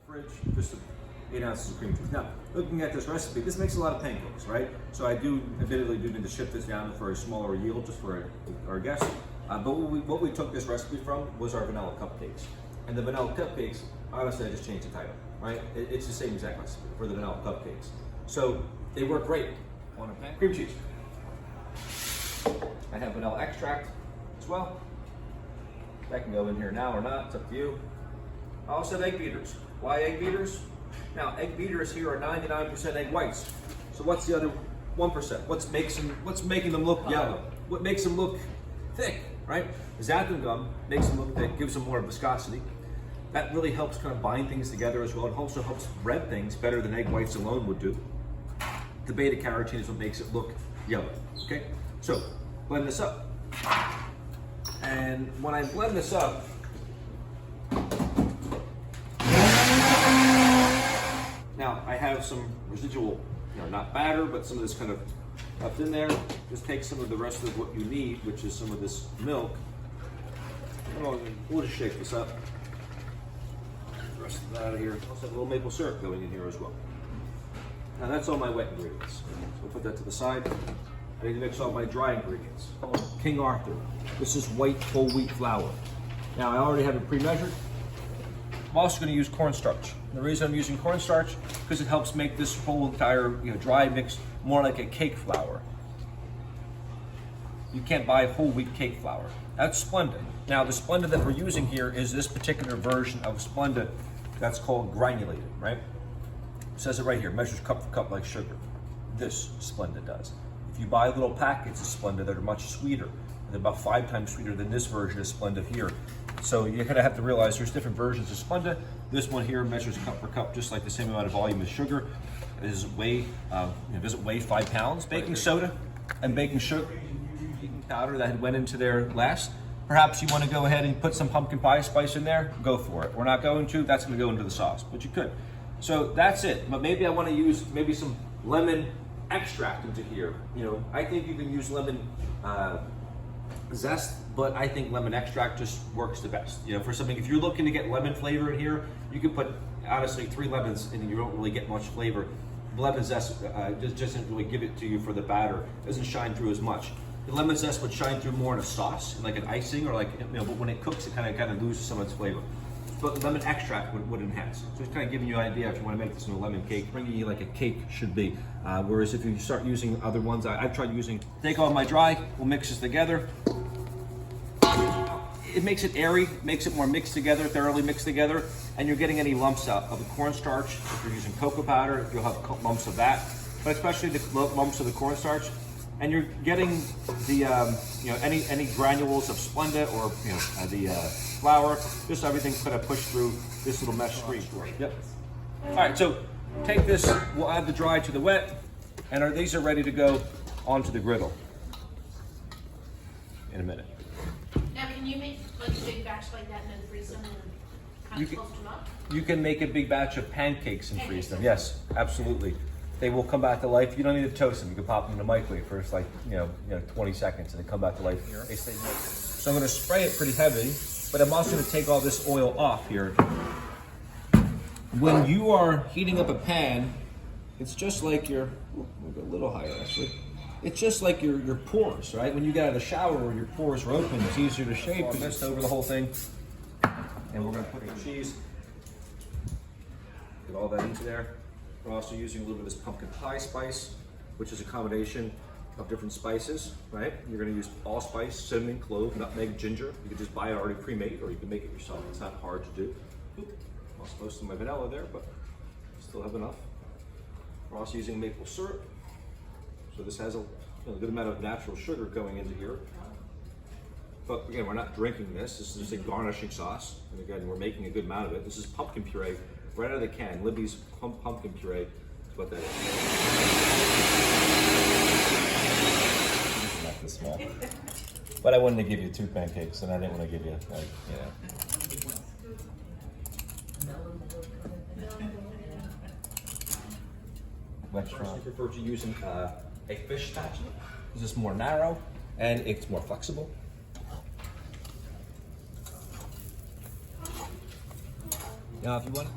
fridge, just 8 ounces of cream cheese. Now, looking at this recipe, this makes a lot of pancakes, right? So I do, admittedly, do need to ship this down for a smaller yield just for our guests. But what we took this recipe from was our vanilla cupcakes. And the vanilla cupcakes, honestly, I just changed the title, right? It's the same exact recipe for the vanilla cupcakes. So they work great on a pan. Cream cheese. I have vanilla extract as well. That can go in here now or not, it's up to you. I also have egg beaters. Why egg beaters? Now, egg beaters here are 99% egg whites. So what's the other 1%? What's making them look yellow? What makes them look thick, right? Xanthan gum makes them look thick, gives them more viscosity. That really helps kind of bind things together as well. It also helps bread things better than egg whites alone would do. The beta carotene is what makes it look yellow, okay? So, blend this up. And when I blend this up, now I have some residual, not batter, but some of this kind of left in there. Just take some of the rest of what you need, which is some of this milk. We'll just shake this up. The rest of that out of here. Also have a little maple syrup going in here as well. Now that's all my wet ingredients. So we'll put that to the side. I need to mix all my dry ingredients. King Arthur. This is white whole wheat flour. Now I already have it pre-measured. I'm also going to use cornstarch. The reason I'm using cornstarch because it helps make this whole entire dry mix more like a cake flour. You can't buy whole wheat cake flour. That's Splenda. Now the Splenda that we're using here is this particular version of Splenda that's called granulated, right? It says it right here, measures cup for cup like sugar. This Splenda does. If you buy little packets of Splenda that are much sweeter, they're about 5 times sweeter than this version of Splenda here. So you're gonna have to realize there's different versions of Splenda. This one here measures cup for cup, just like the same amount of volume as sugar. Does it weigh 5 pounds? Baking soda and baking sugar powder that had went into there last. Perhaps you want to go ahead and put some pumpkin pie spice in there, go for it. We're not going to, that's gonna go into the sauce, but you could. So that's it, but maybe I want to use maybe some lemon extract into here. I think you can use lemon zest, but I think lemon extract just works the best. For something, if you're looking to get lemon flavor in here, you can put, honestly, 3 lemons and you don't really get much flavor. Lemon zest just doesn't really give it to you for the batter. It doesn't shine through as much. The lemon zest would shine through more in a sauce, like an icing, or but when it cooks, it kind of loses some of its flavor. But the lemon extract would enhance. So it's kind of giving you an idea if you want to make this into a lemon cake, bringing you like a cake should be. Whereas if you start using other ones, I've tried using, take all my dry, we'll mix this together. It makes it airy, makes it more mixed together, thoroughly mixed together, and you're getting any lumps out of the cornstarch. If you're using cocoa powder, you'll have lumps of that, but especially the lumps of the cornstarch. And you're getting the any granules of Splenda or the flour, just everything kind of pushed through this little mesh screen. Yep. All right, so take this. We'll add the dry to the wet, and these are ready to go onto the griddle in a minute. Now, can you make like a big batch like that and then freeze them and kind of toast them up? You can make a big batch of pancakes and freeze them. Yes, absolutely. They will come back to life. You don't need to toast them. You can pop them in the microwave for just 20 seconds and they come back to life. They stay nice. So I'm going to spray it pretty heavy, but I'm also going to take all this oil off here. When you are heating up a pan, it's just like your, we'll go a little higher actually. It's just like your pores, right? When you get out of the shower where your pores are open, it's easier to shape. Put this over the whole thing. And we're going to put the cheese, get all that into there. We're also using a little bit of this pumpkin pie spice, which is a combination of different spices, right? You're gonna use allspice, cinnamon, clove, nutmeg, ginger. You can just buy it already pre-made, or you can make it yourself. It's not hard to do. Lost most of my vanilla there, but still have enough. We're also using maple syrup. So this has a good amount of natural sugar going into here. But again, we're not drinking this. This is just a garnishing sauce. And again, we're making a good amount of it. This is pumpkin puree right out of the can. Libby's pumpkin puree is what that is. Not this small. But I wanted to give you 2 pancakes, and I didn't want to give you, I prefer to using a fish spatula. This is more narrow, and it's more flexible. Now, if you want